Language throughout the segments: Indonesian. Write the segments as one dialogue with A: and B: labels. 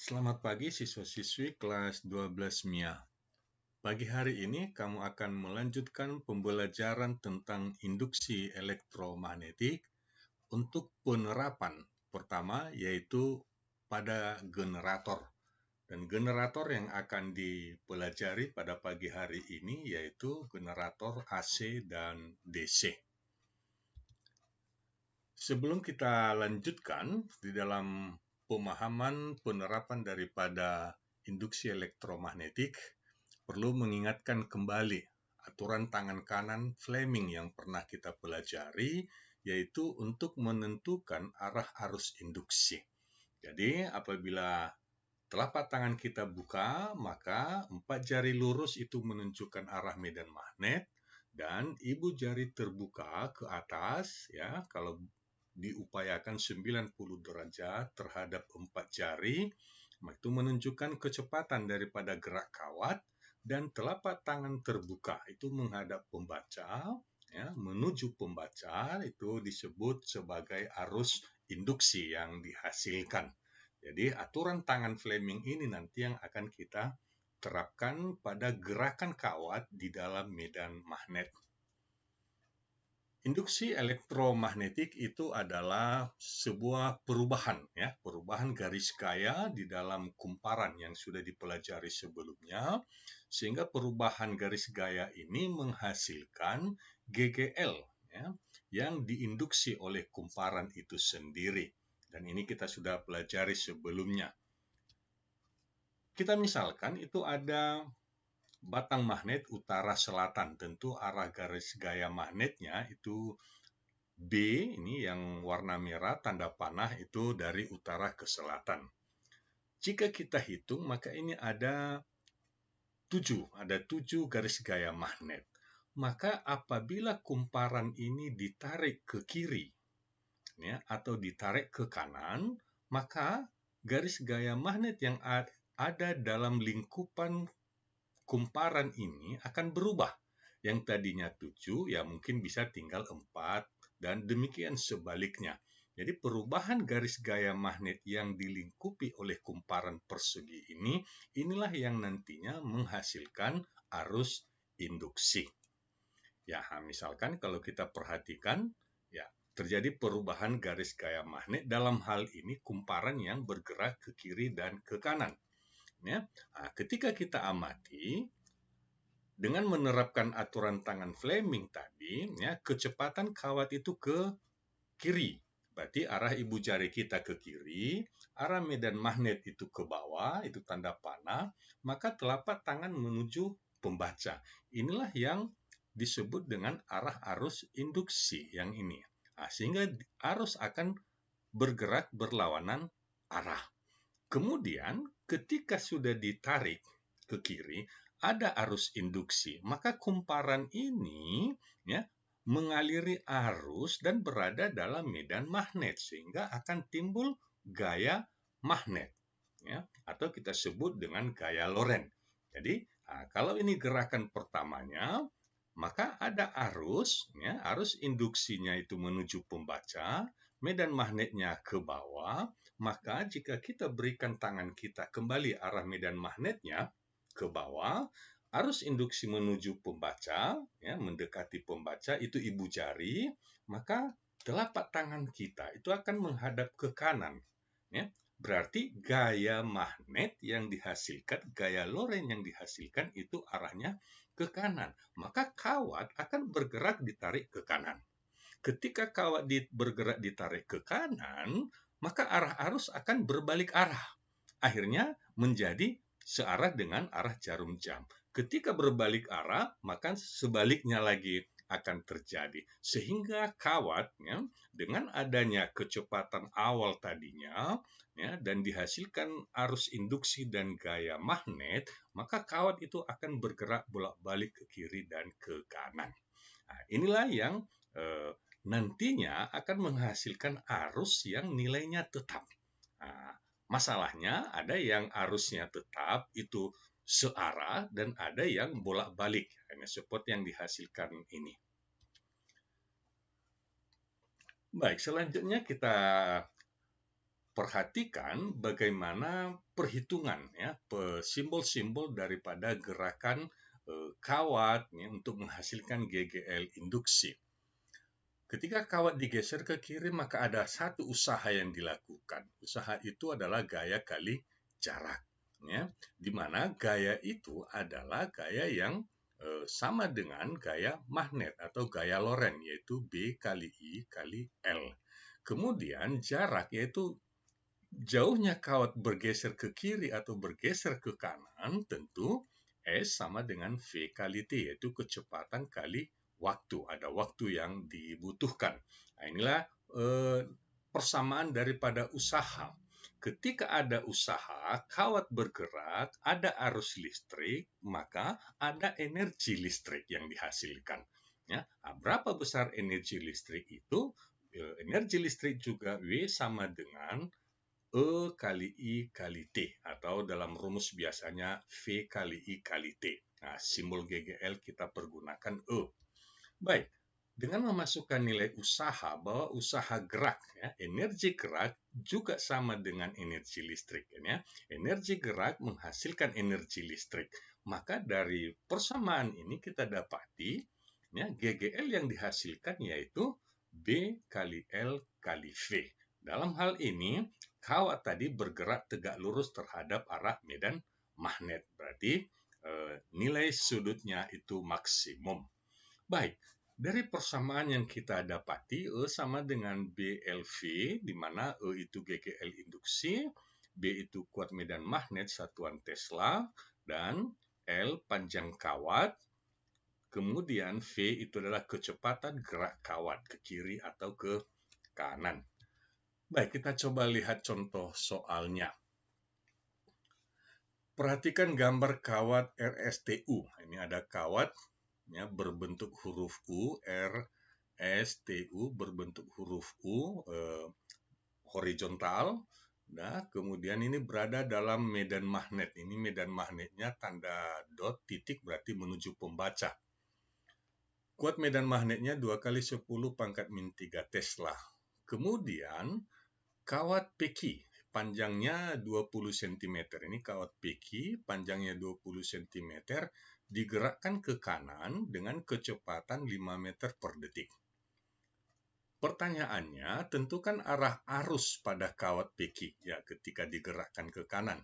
A: Selamat pagi siswa-siswi kelas 12 MIA. Pagi hari ini kamu akan melanjutkan pembelajaran tentang induksi elektromagnetik untuk penerapan pertama yaitu pada generator. Dan generator yang akan dipelajari pada pagi hari ini yaitu generator AC dan DC. Sebelum kita lanjutkan di dalam pemahaman penerapan daripada induksi elektromagnetik, perlu mengingatkan kembali aturan tangan kanan Fleming yang pernah kita pelajari, yaitu untuk menentukan arah arus induksi. Jadi, apabila telapak tangan kita buka, maka 4 jari lurus itu menunjukkan arah medan magnet, dan ibu jari terbuka ke atas, ya, kalau diupayakan 90 derajat terhadap 4 jari, itu menunjukkan kecepatan daripada gerak kawat, dan telapak tangan terbuka itu menghadap pembaca, ya, menuju pembaca, itu disebut sebagai arus induksi yang dihasilkan. Jadi aturan tangan Fleming ini nanti yang akan kita terapkan pada gerakan kawat di dalam medan magnet. Induksi elektromagnetik itu adalah sebuah perubahan, ya, perubahan garis gaya di dalam kumparan yang sudah dipelajari sebelumnya, sehingga perubahan garis gaya ini menghasilkan GGL, ya, yang diinduksi oleh kumparan itu sendiri. Dan ini kita sudah pelajari sebelumnya. Kita misalkan itu ada batang magnet utara selatan, tentu arah garis gaya magnetnya itu B, ini yang warna merah tanda panah itu dari utara ke selatan. Jika kita hitung, maka ini ada 7 garis gaya magnet. Maka apabila kumparan ini ditarik ke kiri, ya, atau ditarik ke kanan, maka garis gaya magnet yang ada dalam lingkupan kumparan ini akan berubah. Yang tadinya 7, ya mungkin bisa tinggal 4, dan demikian sebaliknya. Jadi perubahan garis gaya magnet yang dilingkupi oleh kumparan persegi ini, inilah yang nantinya menghasilkan arus induksi. Ya, misalkan kalau kita perhatikan, ya, terjadi perubahan garis gaya magnet dalam hal ini kumparan yang bergerak ke kiri dan ke kanan. Ya, ketika kita amati, dengan menerapkan aturan tangan Fleming tadi, ya, kecepatan kawat itu ke kiri. Berarti arah ibu jari kita ke kiri, arah medan magnet itu ke bawah, itu tanda panah, maka telapak tangan menuju pembaca. Inilah yang disebut dengan arah arus induksi yang ini. Sehingga arus akan bergerak berlawanan arah. Kemudian ketika sudah ditarik ke kiri, ada arus induksi, maka kumparan ini, ya, mengaliri arus dan berada dalam medan magnet, sehingga akan timbul gaya magnet, ya, atau kita sebut dengan gaya Lorentz. Jadi kalau ini gerakan pertamanya, maka ada arus, ya, arus induksinya itu menuju pembaca, medan magnetnya ke bawah. Maka jika kita berikan tangan kita kembali arah medan magnetnya ke bawah, arus induksi menuju pembaca, ya, mendekati pembaca itu ibu jari, maka telapak tangan kita itu akan menghadap ke kanan, ya. Berarti gaya magnet yang dihasilkan, gaya Lorentz yang dihasilkan itu arahnya ke kanan. Maka kawat akan bergerak ditarik ke kanan. Ketika kawat bergerak ditarik ke kanan, maka arah arus akan berbalik arah. Akhirnya menjadi searah dengan arah jarum jam. Ketika berbalik arah, maka sebaliknya lagi akan terjadi. Sehingga kawat, ya, dengan adanya kecepatan awal tadinya, ya, dan dihasilkan arus induksi dan gaya magnet, maka kawat itu akan bergerak bolak-balik ke kiri dan ke kanan. Inilah yang nantinya akan menghasilkan arus yang nilainya tetap. Masalahnya ada yang arusnya tetap itu searah dan ada yang bolak-balik, seperti yang dihasilkan ini. Baik, selanjutnya kita perhatikan bagaimana perhitungan ya, simbol-simbol daripada gerakan kawat ya, untuk menghasilkan GGL induksi. Ketika kawat digeser ke kiri, maka ada satu usaha yang dilakukan. Usaha itu adalah gaya kali jarak. Ya, di mana gaya itu adalah gaya yang sama dengan gaya magnet atau gaya Lorentz, yaitu B kali I kali L. Kemudian jarak, yaitu jauhnya kawat bergeser ke kiri atau bergeser ke kanan, tentu S sama dengan V kali T, yaitu kecepatan kali waktu. Ada waktu yang dibutuhkan. Nah, inilah persamaan daripada usaha. Ketika ada usaha, kawat bergerak, ada arus listrik, maka ada energi listrik yang dihasilkan. Ya, berapa besar energi listrik itu? Energi listrik juga W sama dengan E kali I kali T, atau dalam rumus biasanya V kali I kali T. Nah, simbol GGL kita pergunakan E. Baik, dengan memasukkan nilai usaha, bahwa usaha gerak, ya, energi gerak juga sama dengan energi listrik. Ya. Energi gerak menghasilkan energi listrik. Maka dari persamaan ini kita dapati ya, GGL yang dihasilkan yaitu B kali L kali V. Dalam hal ini, kawat tadi bergerak tegak lurus terhadap arah medan magnet. Berarti nilai sudutnya itu maksimum. Baik, dari persamaan yang kita dapati, E sama dengan BLV, di mana E itu GGL induksi, B itu kuat medan magnet satuan Tesla, dan L panjang kawat, kemudian V itu adalah kecepatan gerak kawat ke kiri atau ke kanan. Baik, kita coba lihat contoh soalnya. Perhatikan gambar kawat RSTU. Ini ada kawat ya, berbentuk huruf U, RSTU berbentuk huruf U, horizontal. Nah, kemudian ini berada dalam medan magnet. Ini medan magnetnya tanda dot titik berarti menuju pembaca. Kuat medan magnetnya 2 kali 10 pangkat min 3 Tesla. Kemudian kawat peki, panjangnya 20 cm. Ini kawat peki, panjangnya 20 cm, digerakkan ke kanan dengan kecepatan 5 meter per detik. Pertanyaannya, tentukan arah arus pada kawat peki ya, ketika digerakkan ke kanan.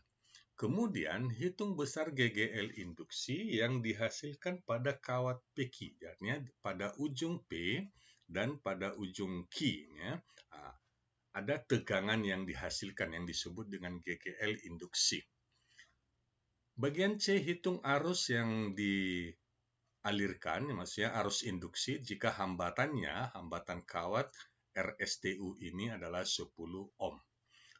A: Kemudian, hitung besar GGL induksi yang dihasilkan pada kawat peki, artinya pada ujung P dan pada ujung Q. Ya. Ada tegangan yang dihasilkan yang disebut dengan GGL induksi. Bagian C, hitung arus yang dialirkan, maksudnya arus induksi jika hambatan kawat RSTU ini adalah 10 ohm.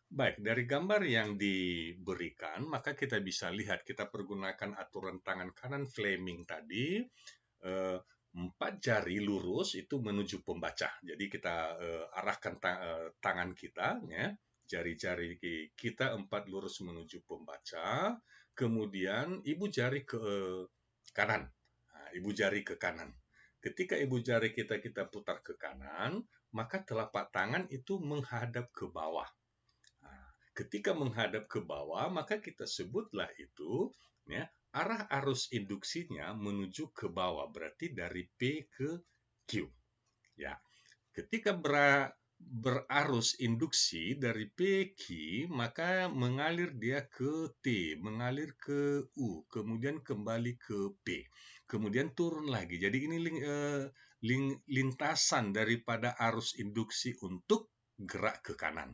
A: Baik, dari gambar yang diberikan, maka kita bisa lihat, kita pergunakan aturan tangan kanan Fleming tadi, 4 jari lurus itu menuju pembaca. Jadi kita arahkan tangan kita, ya, jari-jari kita 4 lurus menuju pembaca. Kemudian ibu jari ke kanan. Nah, ibu jari ke kanan. Ketika ibu jari kita putar ke kanan, maka telapak tangan itu menghadap ke bawah. Nah, ketika menghadap ke bawah, maka kita sebutlah itu ya, arah arus induksinya menuju ke bawah, berarti dari P ke Q. Ya, ketika berarus induksi dari PQ, maka mengalir dia ke T, mengalir ke U, kemudian kembali ke P, kemudian turun lagi. Jadi ini lintasan daripada arus induksi untuk gerak ke kanan.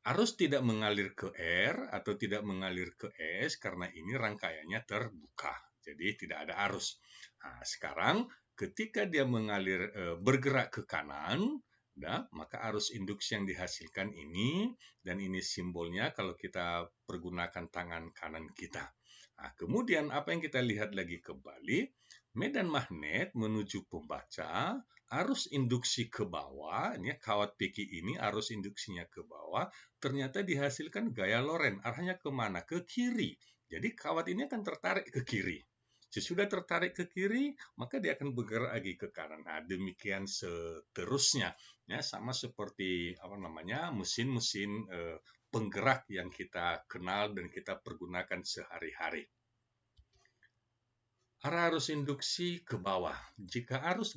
A: Arus tidak mengalir ke R atau tidak mengalir ke S karena ini rangkaiannya terbuka. Jadi tidak ada arus. Nah, sekarang ketika dia mengalir bergerak ke kanan, nah, maka arus induksi yang dihasilkan ini, dan ini simbolnya kalau kita pergunakan tangan kanan kita. Nah, kemudian apa yang kita lihat lagi kembali, medan magnet menuju pembaca, arus induksi ke bawah, ini kawat peki ini arus induksinya ke bawah, ternyata dihasilkan gaya Lorentz. Arahnya kemana? Ke kiri. Jadi kawat ini akan tertarik ke kiri. Sesudah tertarik ke kiri, maka dia akan bergerak lagi ke kanan. Nah, demikian seterusnya. Ya, sama seperti mesin-mesin penggerak yang kita kenal dan kita pergunakan sehari-hari. Arah arus induksi ke bawah. Jika arus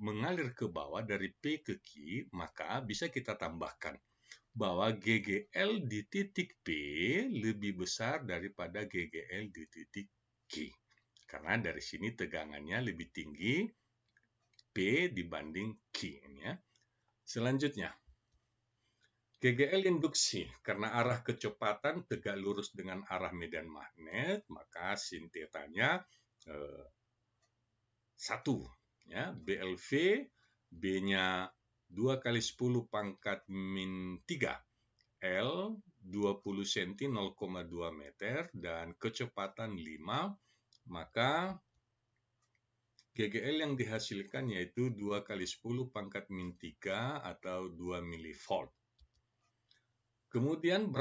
A: mengalir ke bawah dari P ke Q, maka bisa kita tambahkan bahwa GGL di titik P lebih besar daripada GGL di titik Q. Karena dari sini tegangannya lebih tinggi P dibanding Q. Ya. Selanjutnya, GGL induksi. Karena arah kecepatan tegak lurus dengan arah medan magnet, maka sin tetanya 1. Ya, BLV, B-nya 2 kali 10 pangkat min 3. L 20 cm 0,2 meter dan kecepatan 5, maka GGL yang dihasilkan yaitu 2 kali 10 pangkat min 3 atau 2 mV. Kemudian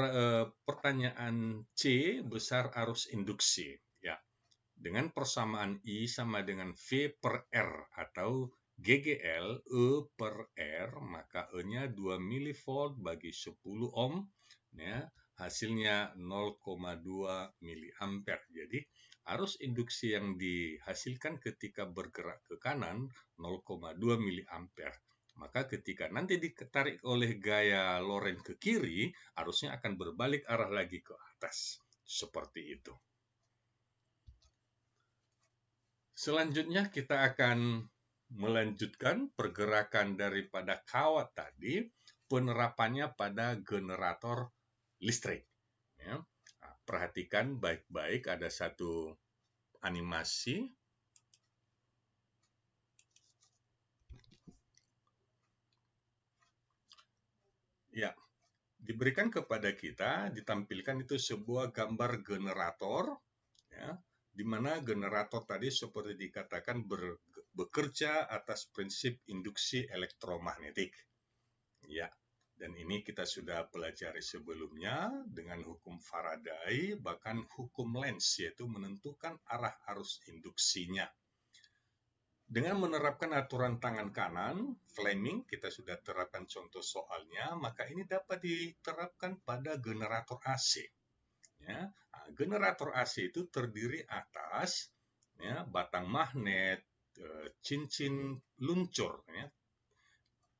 A: pertanyaan C, besar arus induksi. Ya, dengan persamaan I sama dengan V per R atau GGL E per R, maka E-nya 2 mV bagi 10 ohm, ya, hasilnya 0,2 mA. Jadi arus induksi yang dihasilkan ketika bergerak ke kanan 0,2 mA. Maka ketika nanti ditarik oleh gaya Lorentz ke kiri, arusnya akan berbalik arah lagi ke atas. Seperti itu. Selanjutnya kita akan melanjutkan pergerakan daripada kawat tadi, penerapannya pada generator listrik. Ya. Perhatikan baik-baik, ada satu animasi. Ya, diberikan kepada kita, ditampilkan itu sebuah gambar generator, ya, di mana generator tadi seperti dikatakan bekerja atas prinsip induksi elektromagnetik. Ya, dan ini kita sudah pelajari sebelumnya dengan hukum Faraday, bahkan hukum Lenz, yaitu menentukan arah arus induksinya. Dengan menerapkan aturan tangan kanan, Fleming, kita sudah terapkan contoh soalnya, maka ini dapat diterapkan pada generator AC. Ya, generator AC itu terdiri atas ya, batang magnet, cincin luncur. Ya.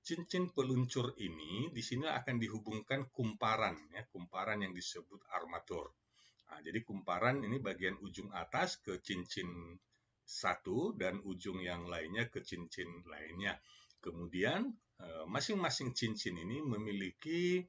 A: Cincin peluncur ini di sini akan dihubungkan kumparan, ya, kumparan yang disebut armatur. Nah, jadi kumparan ini bagian ujung atas ke cincin satu dan ujung yang lainnya ke cincin lainnya. Kemudian masing-masing cincin ini memiliki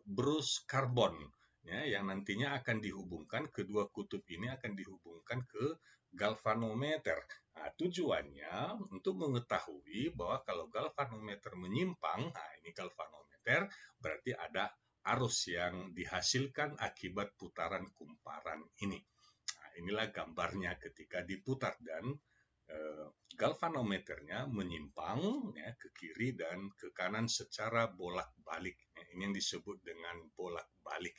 A: brus karbon, ya, yang nantinya akan dihubungkan, kedua kutub ini akan dihubungkan ke galvanometer. Nah, tujuannya untuk mengetahui bahwa kalau galvanometer menyimpang, nah ini galvanometer berarti ada arus yang dihasilkan akibat putaran kumparan ini. Nah, inilah gambarnya ketika diputar dan galvanometernya menyimpang ya, ke kiri dan ke kanan secara bolak-balik. Ini yang disebut dengan bolak-balik.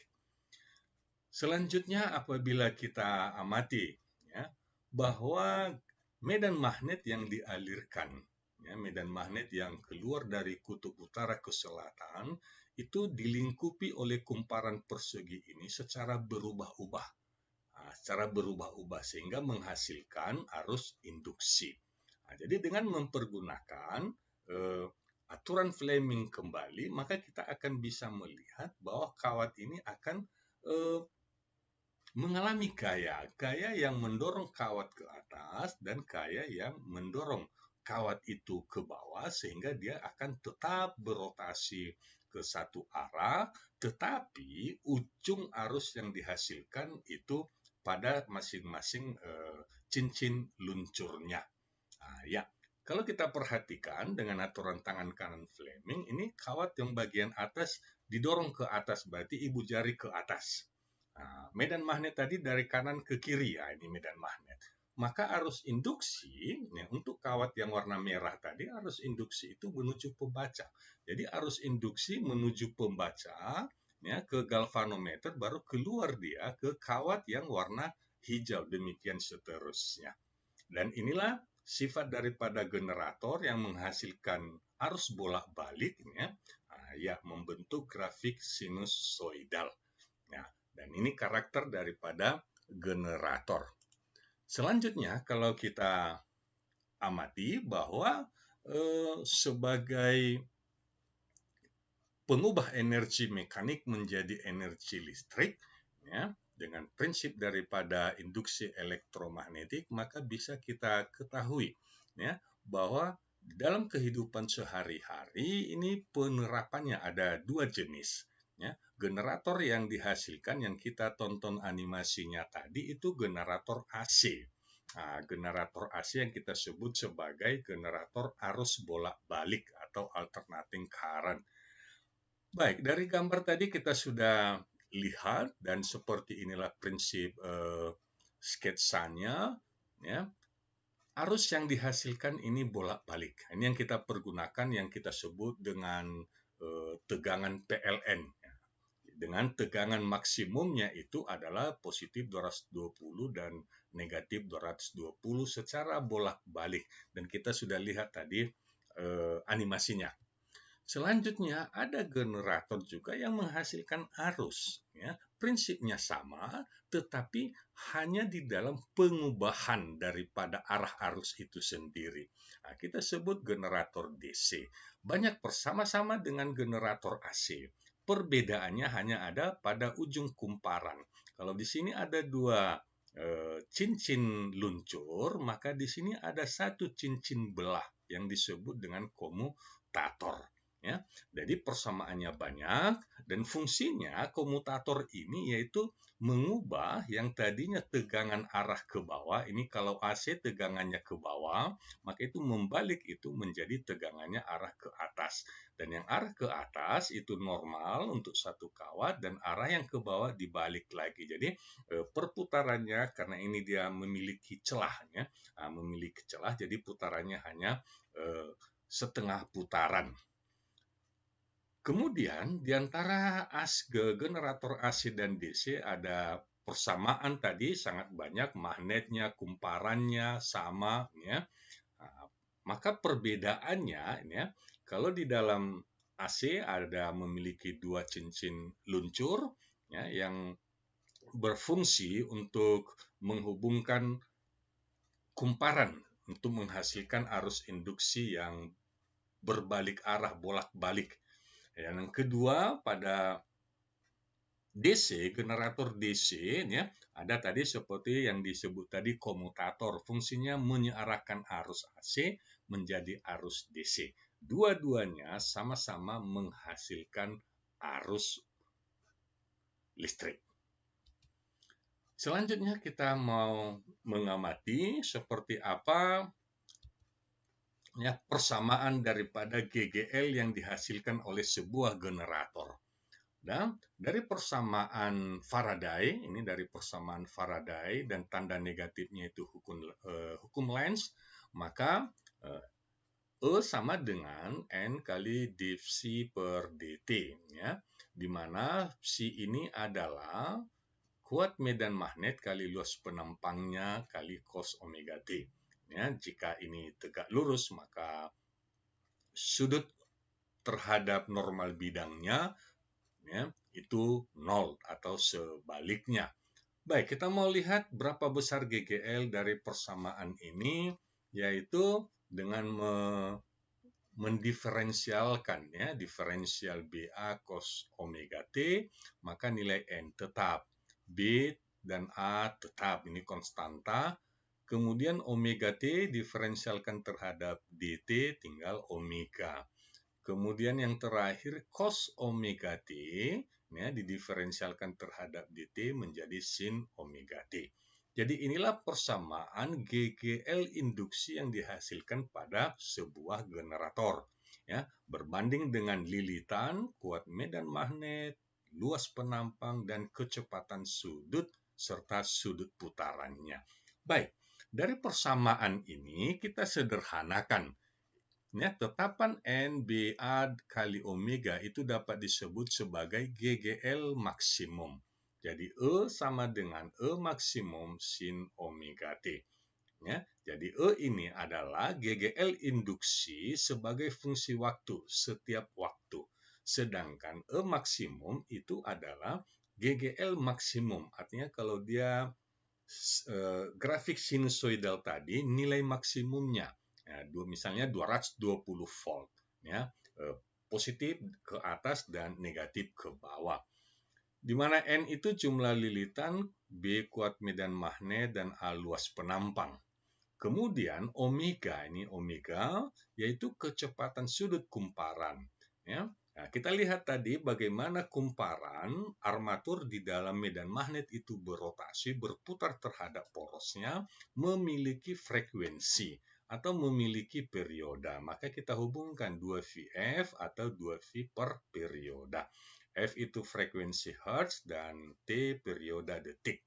A: Selanjutnya apabila kita amati ya, bahwa medan magnet yang dialirkan, ya, medan magnet yang keluar dari kutub utara ke selatan, itu dilingkupi oleh kumparan persegi ini secara berubah-ubah. Secara berubah-ubah sehingga menghasilkan arus induksi. Jadi dengan mempergunakan aturan Fleming kembali, maka kita akan bisa melihat bahwa kawat ini akan mengalami gaya yang mendorong kawat ke atas dan gaya yang mendorong kawat itu ke bawah, sehingga dia akan tetap berotasi ke satu arah, tetapi ujung arus yang dihasilkan itu pada masing-masing cincin luncurnya. Ya, kalau kita perhatikan dengan aturan tangan kanan Fleming, ini kawat yang bagian atas didorong ke atas, berarti ibu jari ke atas. Medan magnet tadi dari kanan ke kiri, ya ini medan magnet. Maka arus induksi, ya, untuk kawat yang warna merah tadi, arus induksi itu menuju pembaca. Jadi arus induksi menuju pembaca, ya, ke galvanometer, baru keluar dia ke kawat yang warna hijau, demikian seterusnya. Dan inilah sifat daripada generator yang menghasilkan arus bolak-balik, ya, membentuk grafik sinusoidal. Nah, dan ini karakter daripada generator. Selanjutnya, kalau kita amati bahwa sebagai pengubah energi mekanik menjadi energi listrik, ya, dengan prinsip daripada induksi elektromagnetik, maka bisa kita ketahui, ya, bahwa dalam kehidupan sehari-hari ini penerapannya ada dua jenis. Ya. Generator yang dihasilkan yang kita tonton animasinya tadi itu generator AC. Nah, generator AC yang kita sebut sebagai generator arus bolak-balik atau alternating current. Baik, dari gambar tadi kita sudah lihat dan seperti inilah prinsip sketsanya, ya. Arus yang dihasilkan ini bolak-balik. Ini yang kita pergunakan yang kita sebut dengan tegangan PLN. Dengan tegangan maksimumnya itu adalah positif 220 dan negatif 220 secara bolak-balik. Dan kita sudah lihat tadi animasinya. Selanjutnya ada generator juga yang menghasilkan arus, ya. Prinsipnya sama, tetapi hanya di dalam pengubahan daripada arah arus itu sendiri. Nah, kita sebut generator DC. Banyak bersama-sama dengan generator AC. Perbedaannya hanya ada pada ujung kumparan. Kalau di sini ada dua cincin luncur, maka di sini ada satu cincin belah yang disebut dengan komutator. Ya, jadi persamaannya banyak dan fungsinya komutator ini yaitu mengubah yang tadinya tegangan arah ke bawah, ini kalau AC tegangannya ke bawah, maka itu membalik itu menjadi tegangannya arah ke atas. Dan yang arah ke atas itu normal untuk satu kawat dan arah yang ke bawah dibalik lagi. Jadi perputarannya karena ini dia memiliki celahnya, memiliki celah, jadi putarannya hanya setengah putaran. Kemudian di antara generator AC dan DC ada persamaan tadi sangat banyak, magnetnya, kumparannya sama, ya. Nah, maka perbedaannya, ya, kalau di dalam AC ada memiliki dua cincin luncur, ya, yang berfungsi untuk menghubungkan kumparan untuk menghasilkan arus induksi yang berbalik arah, bolak-balik. Yang kedua, pada DC, generator DC, ya, ada tadi seperti yang disebut tadi komutator. Fungsinya mengarahkan arus AC menjadi arus DC. Dua-duanya sama-sama menghasilkan arus listrik. Selanjutnya kita mau mengamati seperti apa ya, persamaan daripada GGL yang dihasilkan oleh sebuah generator. Dan dari persamaan Faraday, ini dari persamaan Faraday dan tanda negatifnya itu hukum Lenz, maka E sama dengan N kali div C per dt, ya, di mana C ini adalah kuat medan magnet kali luas penampangnya kali cos omega T. Ya, jika ini tegak lurus, maka sudut terhadap normal bidangnya, ya, itu 0 atau sebaliknya. Baik, kita mau lihat berapa besar GGL dari persamaan ini, yaitu dengan mendiferensialkan, ya, diferensial BA cos omega T, maka nilai N tetap, B dan A tetap, ini konstanta. Kemudian omega T diferensialkan terhadap dt tinggal omega. Kemudian yang terakhir cos omega T, ya, didiferensialkan terhadap dt menjadi sin omega T. Jadi inilah persamaan GGL induksi yang dihasilkan pada sebuah generator. Ya, berbanding dengan lilitan, kuat medan magnet, luas penampang, dan kecepatan sudut serta sudut putarannya. Baik. Dari persamaan ini kita sederhanakan. Ya, tetapan NBA kali omega itu dapat disebut sebagai GGL maksimum. Jadi E sama dengan E maksimum sin omega T. Ya, jadi E ini adalah GGL induksi sebagai fungsi waktu setiap waktu. Sedangkan E maksimum itu adalah GGL maksimum. Artinya kalau dia grafik sinusoidal tadi nilai maksimumnya ya, misalnya 220 volt ya, positif ke atas dan negatif ke bawah, di mana N itu jumlah lilitan, B kuat medan magnet, dan A luas penampang. Kemudian omega, ini omega yaitu kecepatan sudut kumparan ya. Nah, kita lihat tadi bagaimana kumparan armatur di dalam medan magnet itu berotasi, berputar terhadap porosnya, memiliki frekuensi atau memiliki perioda. Maka kita hubungkan 2VF atau 2V per perioda. F itu frekuensi Hertz dan T perioda detik.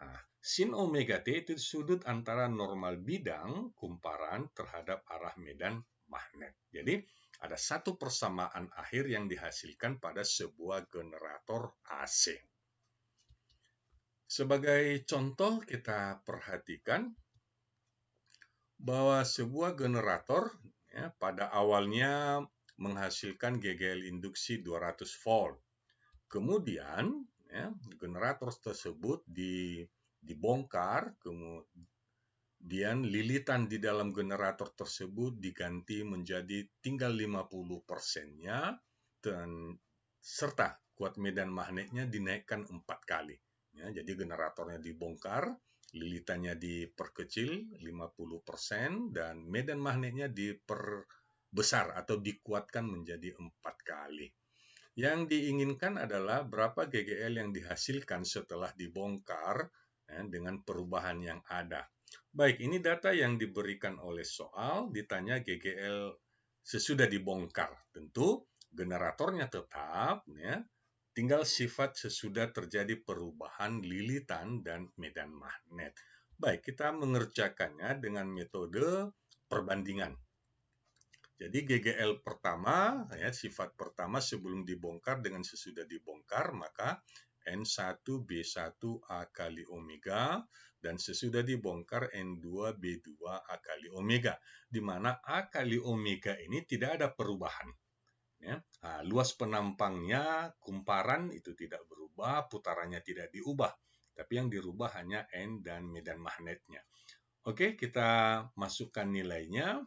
A: Nah, sin omega T itu sudut antara normal bidang kumparan terhadap arah medan magnet. Jadi, ada satu persamaan akhir yang dihasilkan pada sebuah generator AC. Sebagai contoh, kita perhatikan bahwa sebuah generator ya, pada awalnya menghasilkan GGL induksi 200 volt. Kemudian, ya, generator tersebut dibongkar, kemudian lilitan di dalam generator tersebut diganti menjadi tinggal 50%-nya, dan serta kuat medan magnetnya dinaikkan 4 kali. Ya, jadi generatornya dibongkar, lilitannya diperkecil 50%, dan medan magnetnya diperbesar atau dikuatkan menjadi 4 kali. Yang diinginkan adalah berapa GGL yang dihasilkan setelah dibongkar ya, dengan perubahan yang ada. Baik, ini data yang diberikan oleh soal, ditanya GGL sesudah dibongkar. Tentu generatornya tetap, ya, tinggal sifat sesudah terjadi perubahan lilitan dan medan magnet. Baik, kita mengerjakannya dengan metode perbandingan. Jadi GGL pertama, ya, sifat pertama sebelum dibongkar dengan sesudah dibongkar, maka N1B1A kali omega, dan sesudah dibongkar N2B2A kali omega, di mana A kali omega ini tidak ada perubahan. Ya. Nah, luas penampangnya, kumparan itu tidak berubah, putarannya tidak diubah, tapi yang dirubah hanya N dan medan magnetnya. Oke, kita masukkan nilainya.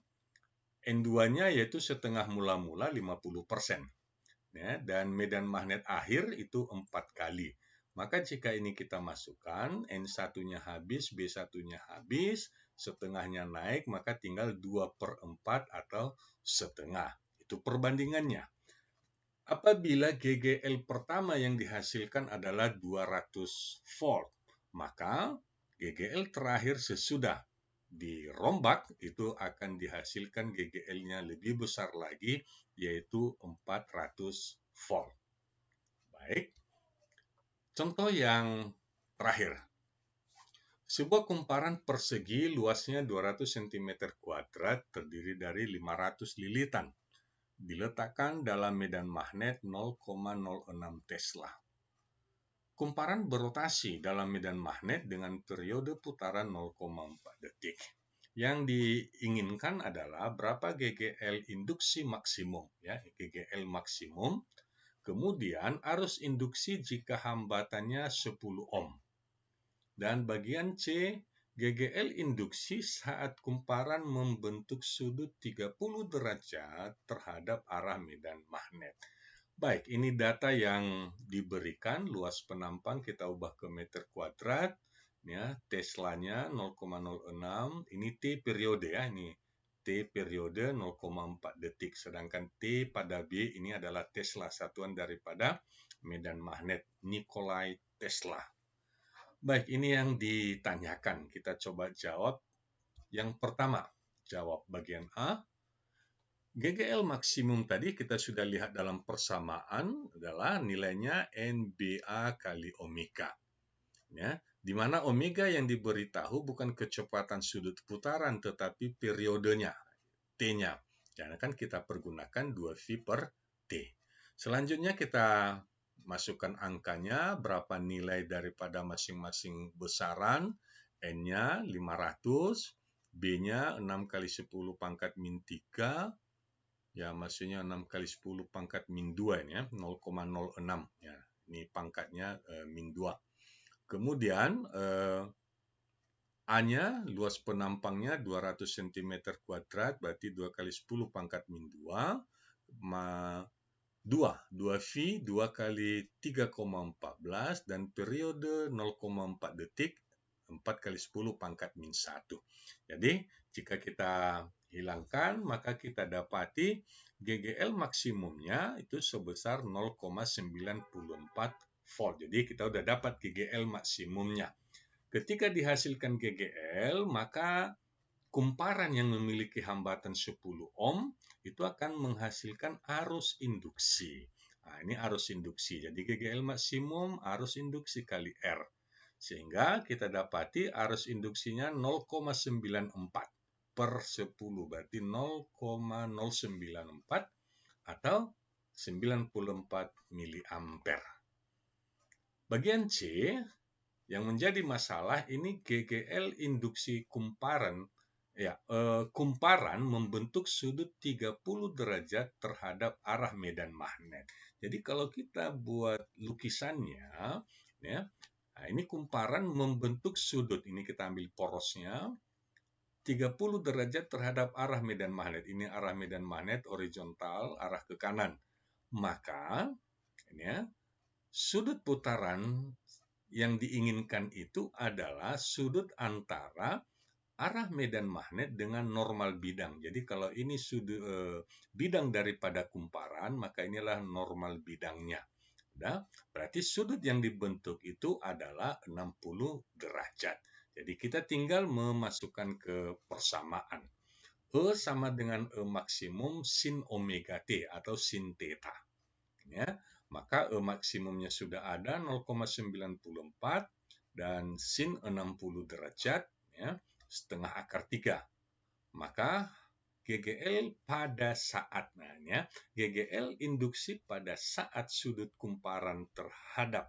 A: N2-nya yaitu setengah mula-mula 50%. Ya, dan medan magnet akhir itu 4 kali. Maka jika ini kita masukkan, N1-nya habis, B1-nya habis, setengahnya naik, maka tinggal 2/4 atau setengah. Itu perbandingannya. Apabila GGL pertama yang dihasilkan adalah 200 volt, maka GGL terakhir sesudah dirombak itu akan dihasilkan GGL-nya lebih besar lagi, yaitu 400 volt. Baik, contoh yang terakhir. Sebuah kumparan persegi luasnya 200 cm2 terdiri dari 500 lilitan. Diletakkan dalam medan magnet 0,06 Tesla. Kumparan berotasi dalam medan magnet dengan periode putaran 0,4 detik. Yang diinginkan adalah berapa GGL induksi maksimum, ya, GGL maksimum. Kemudian arus induksi jika hambatannya 10 ohm. Dan bagian C, GGL induksi saat kumparan membentuk sudut 30 derajat terhadap arah medan magnet. Baik, ini data yang diberikan, luas penampang kita ubah ke meter kuadrat, ya, Teslanya 0,06, ini T periode ya, ini T periode 0,4 detik, sedangkan T pada B ini adalah Tesla, satuan daripada medan magnet, Nikolai Tesla. Baik, ini yang ditanyakan, kita coba jawab. Yang pertama, jawab bagian A. GGL maksimum tadi kita sudah lihat dalam persamaan adalah nilainya NBA kali omega. Ya, di mana omega yang diberitahu bukan kecepatan sudut putaran tetapi periodenya, T-nya. Karena kan kita pergunakan 2V per T. Selanjutnya kita masukkan angkanya, berapa nilai daripada masing-masing besaran. N-nya 500, B-nya 6 kali 10 pangkat min 3, ya maksudnya 6 kali 10 pangkat min 2 ini ya, 0,06. Ya, ini pangkatnya min 2. Kemudian A-nya, luas penampangnya 200 cm kuadrat, berarti 2 kali 10 pangkat min 2, 2V 2 kali 3,14 dan periode 0,4 detik 4 kali 10 pangkat min 1. Jadi jika kita hilangkan maka kita dapati GGL maksimumnya itu sebesar 0,94 volt. Jadi kita sudah dapat GGL maksimumnya. Ketika dihasilkan GGL maka kumparan yang memiliki hambatan 10 ohm itu akan menghasilkan arus induksi. Nah, ini arus induksi. Jadi GGL maksimum arus induksi kali R. Sehingga kita dapati arus induksinya 0,94 per 10. Berarti 0,094 atau 94 miliampere. Bagian C, yang menjadi masalah ini GGL induksi kumparan. Ya, kumparan membentuk sudut 30 derajat terhadap arah medan magnet. Jadi kalau kita buat lukisannya, ya, nah ini kumparan membentuk sudut. Ini kita ambil porosnya, 30 derajat terhadap arah medan magnet. Ini arah medan magnet horizontal, arah ke kanan. Maka, ini ya, sudut putaran yang diinginkan itu adalah sudut antara arah medan magnet dengan normal bidang. Jadi kalau ini sudut bidang daripada kumparan, maka inilah normal bidangnya. Nah, berarti sudut yang dibentuk itu adalah 60 derajat. Jadi kita tinggal memasukkan ke persamaan. E sama dengan E maksimum sin omega T atau sin theta. Ya, maka E maksimumnya sudah ada 0,94 dan sin 60 derajat, ya, setengah akar 3. Maka GGL pada saat, GGL induksi pada saat sudut kumparan terhadap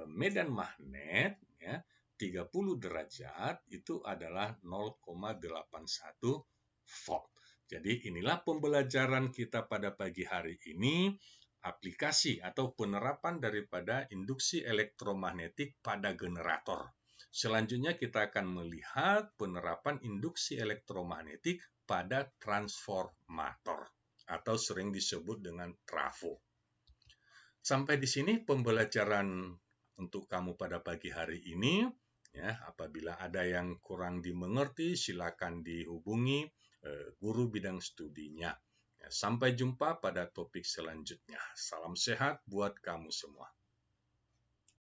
A: medan magnet, ya, 30 derajat itu adalah 0,81 volt. Jadi inilah pembelajaran kita pada pagi hari ini, aplikasi atau penerapan daripada induksi elektromagnetik pada generator. Selanjutnya kita akan melihat penerapan induksi elektromagnetik pada transformator atau sering disebut dengan trafo. Sampai di sini pembelajaran untuk kamu pada pagi hari ini. Ya, apabila ada yang kurang dimengerti, silakan dihubungi guru bidang studinya. Ya, sampai jumpa pada topik selanjutnya. Salam sehat buat kamu semua.